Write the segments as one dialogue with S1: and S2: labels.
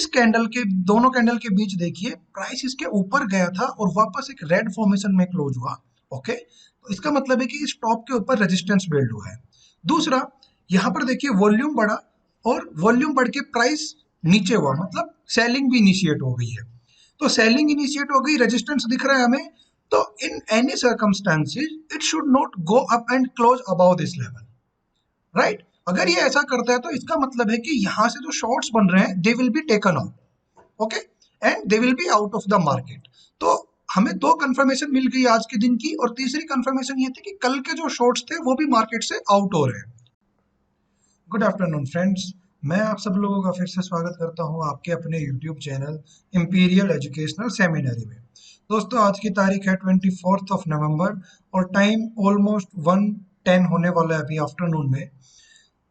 S1: इस कैंडल के दोनों कैंडल के बीच देखिए प्राइस इसके ऊपर गया था और वापस एक रेड फॉर्मेशन में क्लोज हुआ। ओके, तो इसका मतलब है कि इस टॉप के ऊपर रेजिस्टेंस बिल्ड हुआ है। दूसरा, यहाँ पर देखिए वॉल्यूम बढ़ा और वॉल्यूम बढ़ के प्राइस नीचे हुआ, मतलब सेलिंग भी इनिशिएट हो गई है। तो सेलिंग इनिशिएट हो गई, रेजिस्टेंस दिख रहा है हमें, तो in any circumstances it should not go up and close about this level, right. अगर ये ऐसा करता है तो इसका मतलब है कि यहाँ से जो शॉर्ट्स बन रहे हैं they will be taken out, okay, and they will be out of the market. तो हमें दो कंफर्मेशन मिल गई आज के दिन की, और तीसरी कंफर्मेशन ये थी कि कल के जो शॉर्ट्स थे वो भी मार्केट से आउट हो रहे हैं। गुड आफ्टरनून फ्रेंड्स, मैं आप सब लोगों का फिर से स्वागत करता हूं आपके अपने YouTube channel imperial educational seminary में। दोस्तों, आज की तारीख है 24 नवंबर और टाइम ऑलमोस्ट 1:10 होने वाला है अभी आफ्टरनून में।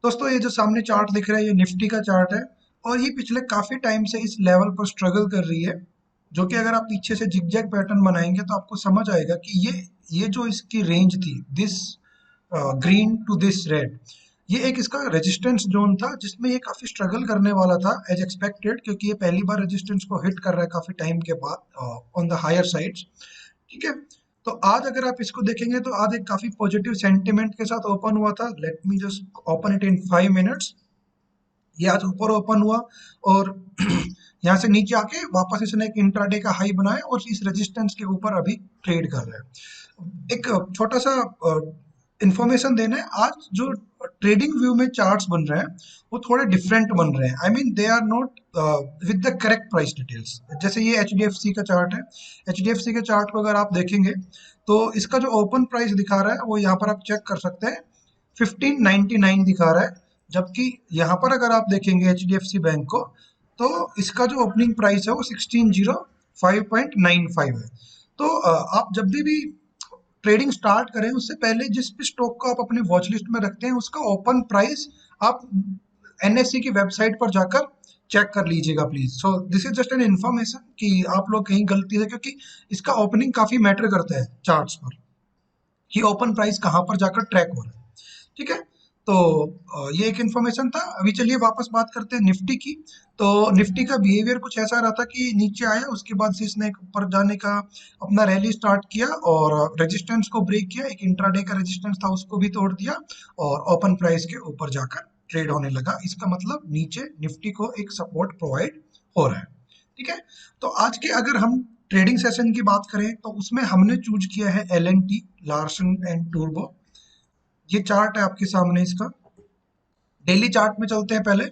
S1: दोस्तों, ये जो सामने चार्ट दिख रहा है ये निफ्टी का चार्ट है और ये पिछले काफी टाइम से इस लेवल पर स्ट्रगल कर रही है, जो कि अगर आप पीछे से जिगजैग पैटर्न बनाएंगे तो आपको समझ आएगा कि ये जो इसकी रेंज थी, this green to this red, ये एक इसका रेजिस्टेंस जोन था जिसमें ये काफी स्ट्रगल करने वाला था एज एक्सपेक्टेड, क्योंकि ये पहली बार रेजिस्टेंस को हिट कर रहा है काफी टाइम के बाद ऑन द हायर साइड्स। ठीक है, तो आज अगर आप इसको देखेंगे तो आज एक काफी पॉजिटिव सेंटिमेंट के साथ ओपन हुआ था। Late me just open it in 5 minutes. ये आज ऊपर ओपन हुआ और यहाँ से नीचे आके वापस इसने एक इंट्राडे का हाई बनाया और इस रेजिस्टेंस के ऊपर अभी ट्रेड कर रहा है। एक छोटा सा इंफॉर्मेशन देना है, आज जो ट्रेडिंग व्यू में चार्ट्स बन रहे हैं वो थोड़े डिफरेंट बन रहे हैं। I mean they are not with the correct price details. जैसे ये HDFC का चार्ट है, HDFC के चार्ट को अगर आप देखेंगे तो इसका जो ओपन प्राइस दिखा रहा है वो यहाँ पर आप चेक कर सकते हैं 1599 दिखा रहा है, जबकि यहाँ पर अगर आप देखेंगे HDFC बैंक को तो इसका जो ओपनिंग प्राइस है वो 1605.95 है। तो आप जब भी ट्रेडिंग स्टार्ट करें उससे पहले जिस भी स्टॉक को आप अपने वॉच लिस्ट में रखते हैं उसका ओपन प्राइस आप NSE की वेबसाइट पर जाकर चेक कर लीजिएगा please. So this is just an information कि आप लोग कहीं गलती से, क्योंकि इसका ओपनिंग काफी मैटर करता है चार्ट्स पर कि ओपन प्राइस कहाँ पर जाकर ट्रैक हो रहा है। ठीक है, तो ये एक इन्फॉर्मेशन था। अभी चलिए वापस बात करते हैं निफ्टी की। तो निफ्टी का बिहेवियर कुछ ऐसा रहा था कि नीचे आया, उसके बाद से इसने ऊपर जाने का अपना रैली स्टार्ट किया और रेजिस्टेंस को ब्रेक किया, एक इंट्राडे का रेजिस्टेंस था उसको भी तोड़ दिया और ओपन प्राइस के ऊपर जाकर ट्रेड होने लगा। इसका मतलब नीचे निफ्टी को एक सपोर्ट प्रोवाइड हो रहा है। ठीक है, तो आज के अगर हम ट्रेडिंग सेशन की बात करें तो उसमें हमने चूज किया है LNT, लार्सन एंड टूर्बो। ये चार्ट है आपके सामने, इसका डेली चार्ट में चलते हैं पहले।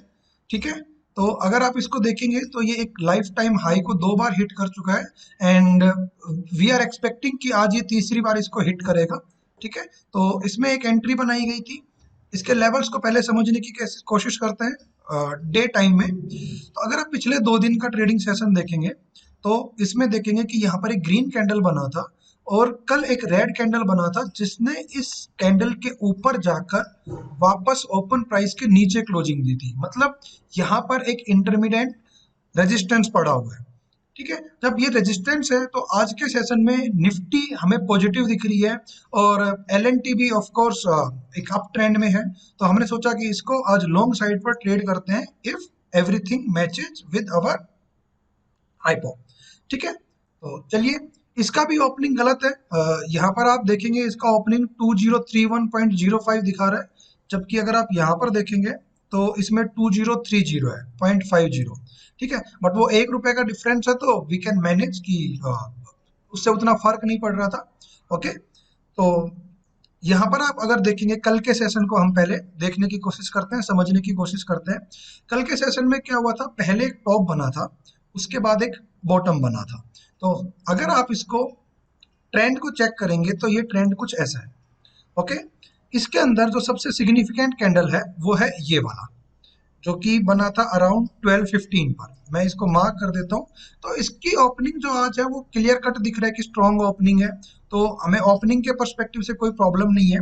S1: ठीक है, तो अगर आप इसको देखेंगे तो ये एक लाइफ टाइम हाई को 2 बार हिट कर चुका है एंड वी आर एक्सपेक्टिंग कि आज ये तीसरी बार इसको हिट करेगा। ठीक है, तो इसमें एक एंट्री बनाई गई थी। इसके लेवल्स को पहले समझने की कोशिश करते हैं डे टाइम में। तो अगर आप पिछले 2 दिन का ट्रेडिंग सेशन देखेंगे तो इसमें देखेंगे कि यहाँ पर एक ग्रीन कैंडल बना था और कल एक रेड कैंडल बना था जिसने इस कैंडल के ऊपर जाकर वापस ओपन प्राइस के नीचे क्लोजिंग दी थी। मतलब यहाँ पर एक इंटरमीडिएट रेजिस्टेंस पड़ा हुआ है। ठीक है, जब ये रेजिस्टेंस है तो आज के सेशन में निफ्टी हमें पॉजिटिव दिख रही है और LNT भी ऑफ कोर्स एक अप ट्रेंड में है। तो हमने सोचा कि इसको आज लॉन्ग साइड पर ट्रेड करते हैं if everything matches with our hypo. ठीक है, तो चलिए, इसका भी ओपनिंग गलत है। यहाँ पर आप देखेंगे इसका ओपनिंग 2031.05 दिखा रहा है, जबकि अगर आप यहाँ पर देखेंगे तो इसमें 2030 है, 0.50। ठीक है, बट वो ₹1 का डिफरेंस है तो वी कैन मैनेज कि उससे उतना फर्क नहीं पड़ रहा था। ओके, तो यहाँ पर आप अगर देखेंगे कल के सेशन को हम पहले देखने की कोशिश करते हैं, समझने की कोशिश करते हैं। कल के सेशन में क्या हुआ था, पहले एक टॉप बना था, उसके बाद एक बॉटम बना था। तो अगर आप इसको ट्रेंड को चेक करेंगे तो ये ट्रेंड कुछ ऐसा है। ओके, इसके अंदर जो सबसे सिग्निफिकेंट कैंडल है वो है ये वाला, जो कि बना था अराउंड 12:15 पर। मैं इसको मार्क कर देता हूँ। तो इसकी ओपनिंग जो आज है वो क्लियर कट दिख रहा है कि स्ट्रॉन्ग ओपनिंग है, तो हमें ओपनिंग के पर्सपेक्टिव से कोई प्रॉब्लम नहीं है।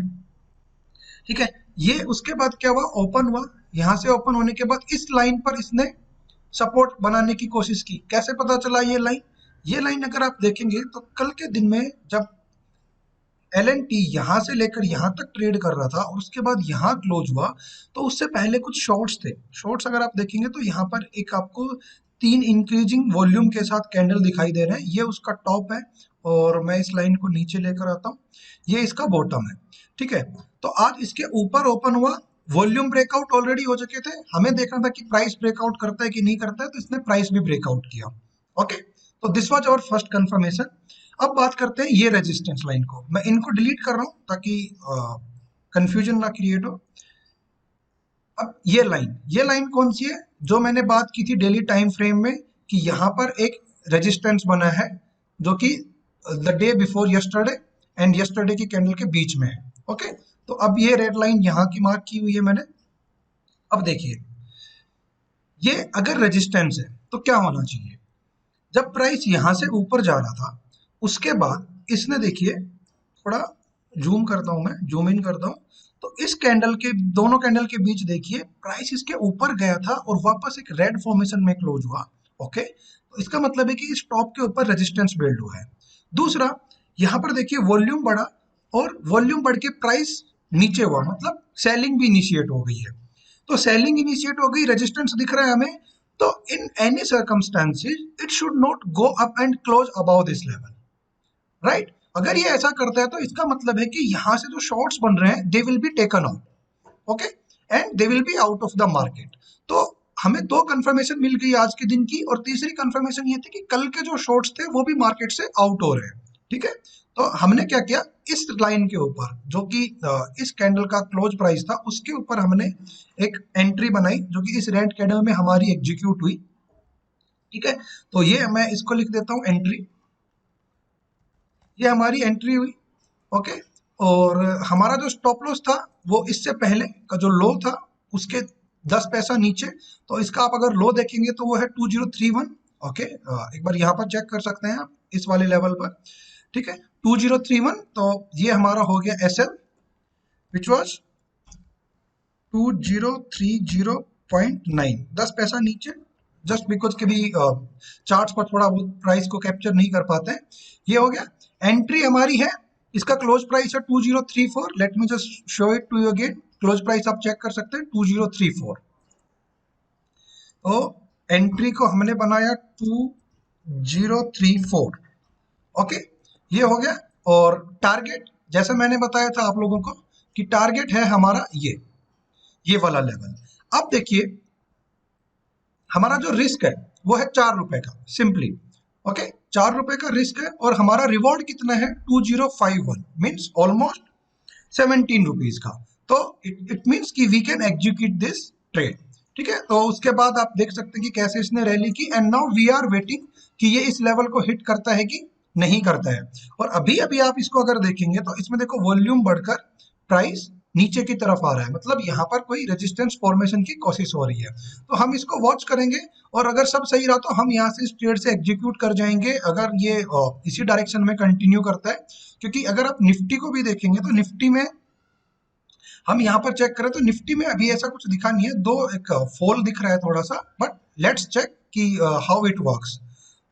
S1: ठीक है, ये उसके बाद क्या हुआ, ओपन हुआ। यहाँ से ओपन होने के बाद इस लाइन पर इसने सपोर्ट बनाने की कोशिश की। कैसे पता चला ये लाइन अगर आप देखेंगे तो कल के दिन में जब LNT यहाँ से लेकर यहाँ तक ट्रेड कर रहा था और उसके बाद यहाँ क्लोज हुआ तो उससे पहले कुछ शॉर्ट्स थे। शॉर्ट्स अगर आप देखेंगे तो यहाँ पर एक आपको तीन इंक्रीजिंग वॉल्यूम के साथ कैंडल दिखाई दे रहे हैं। ये उसका टॉप है और मैं इस लाइन को नीचे लेकर आता हूँ, ये इसका बॉटम है। ठीक है, तो आज इसके ऊपर ओपन हुआ, वॉल्यूम ब्रेकआउट ऑलरेडी हो चुके थे, हमें देखना था कि प्राइस ब्रेकआउट करता है कि नहीं करता है, तो इसने प्राइस भी ब्रेकआउट किया। ओके, तो this was our first confirmation. अब बात करते हैं ये रेजिस्टेंस लाइन को, मैं इनको डिलीट कर रहा हूँ ताकि कंफ्यूजन ना क्रिएट हो। अब ये लाइन कौन सी है, जो मैंने बात की थी डेली टाइम फ्रेम में कि यहाँ पर एक रेजिस्टेंस बना है जो कि the day before yesterday and yesterday की कैंडल के बीच में है। ओके, तो अब ये रेड लाइन यहाँ की मार्क की हुई है मैंने। अब देखिए, ये अगर रेजिस्टेंस है तो क्या होना चाहिए, जब प्राइस यहां से ऊपर जा रहा था उसके बाद इसने देखिए, थोड़ा जूम करता हूं, मैं जूम इन करता हूं, तो इस कैंडल के दोनों कैंडल के बीच देखिए प्राइस इसके ऊपर गया था और वापस एक रेड फॉर्मेशन में क्लोज हुआ। ओके, तो इसका मतलब है कि इस टॉप के ऊपर रेजिस्टेंस बिल्ड हुआ है। दूसरा, यहां पर देखिए वॉल्यूम बढ़ा और वॉल्यूम बढ़ के प्राइस नीचे हुआ, मतलब सेलिंग भी इनिशिएट हो गई है। तो सेलिंग इनिशिएट हो गई, रेजिस्टेंस दिख रहा है हमें, तो in any circumstances it should not go up and close about this level, right. अगर ये ऐसा करता है तो इसका मतलब है कि यहां से जो शॉर्ट्स बन रहे हैं they will be taken out, okay, and they will be out of the market. तो हमें दो कंफर्मेशन मिल गई आज के दिन की, और तीसरी कंफर्मेशन ये थी कि कल के जो शॉर्ट्स थे वो भी मार्केट से आउट हो रहे हैं। ठीक है, तो हमने क्या किया, इस लाइन के ऊपर जो कि इस कैंडल का क्लोज प्राइस था उसके ऊपर हमने एक एंट्री बनाई जो कि इस रेड कैंडल में हमारी एग्जीक्यूट हुई। ठीक है, तो ये मैं इसको लिख देता हूं एंट्री, ये हमारी एंट्री हुई। ओके, और हमारा जो स्टॉप लॉस था वो इससे पहले का जो लो था उसके 10 पैसा नीचे, तो इसका आप अगर लो देखेंगे तो वो है 2031। ओके, एक बार यहाँ पर चेक कर सकते हैं आप इस वाले लेवल पर। ठीक है, 2031, तो ये हमारा हो गया एस एल विच वॉज 2030.9, 10 पैसा नीचे, जस्ट बिकॉज के भी चार्ट्स पर थोड़ा बहुत प्राइस को कैप्चर नहीं कर पाते हैं। ये हो गया, एंट्री हमारी है, इसका क्लोज प्राइस है 2034। Let me just show it to you again, close price आप चेक कर सकते हैं 2034। तो एंट्री को हमने बनाया 2034। ओके, ये हो गया। और टारगेट जैसे मैंने बताया था आप लोगों को कि टारगेट है हमारा ये वाला लेवल। अब देखिए, हमारा जो रिस्क है वो है 4 रुपए का, सिंपली। ओके, 4 रुपए का रिस्क है और हमारा रिवॉर्ड कितना है 2051, मीन्स ऑलमोस्ट 17 रुपीज का। तो इट मीन्स कि we can execute this trade. ठीक है, तो उसके बाद आप देख सकते हैं कि कैसे इसने रैली की, and now we are waiting कि ये इस लेवल को हिट करता है कि नहीं करता है। और अभी अभी आप इसको अगर देखेंगे तो इसमें देखो वॉल्यूम बढ़कर प्राइस नीचे की तरफ आ रहा है, मतलब यहाँ पर कोई रेजिस्टेंस फॉर्मेशन की कोशिश हो रही है। तो हम इसको वॉच करेंगे और अगर सब सही रहा तो हम यहाँ से इस ट्रेड से एग्जीक्यूट कर जाएंगे, अगर ये इसी डायरेक्शन में कंटिन्यू करता है। क्योंकि अगर आप निफ्टी को भी देखेंगे तो निफ्टी में हम यहाँ पर चेक करें तो निफ्टी में अभी ऐसा कुछ दिखा नहीं है, दो एक फॉल दिख रहा है थोड़ा सा, बट लेट्स चेक कि हाउ इट वर्क्स।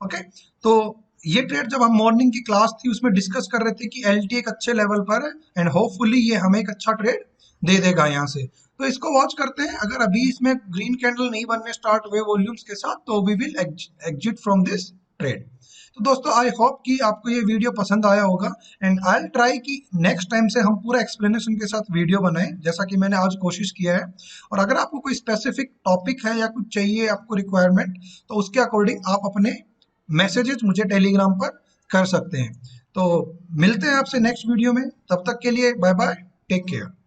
S1: ओके, तो ये ट्रेड जब हम मॉर्निंग की क्लास थी उसमें डिस्कस कर रहे थे कि एलटी एक अच्छे लेवल पर है एंड होपफुली ये हमें एक अच्छा ट्रेड दे देगा यहाँ से। तो इसको वॉच करते हैं, अगर अभी इसमें ग्रीन कैंडल नहीं बनने स्टार्ट हुए वॉल्यूम्स के साथ तो we will exit from this trade. तो दोस्तों आई होप कि आपको ये वीडियो पसंद आया होगा, एंड आई ट्राई कि नेक्स्ट टाइम से हम पूरा एक्सप्लेनेशन के साथ वीडियो बनाएं जैसा कि मैंने आज कोशिश किया है। और अगर आपको कोई स्पेसिफिक टॉपिक है या कुछ चाहिए आपको रिक्वायरमेंट, तो उसके अकॉर्डिंग आप अपने मैसेजेस मुझे टेलीग्राम पर कर सकते हैं। तो मिलते हैं आपसे नेक्स्ट वीडियो में, तब तक के लिए बाय बाय, टेक केयर।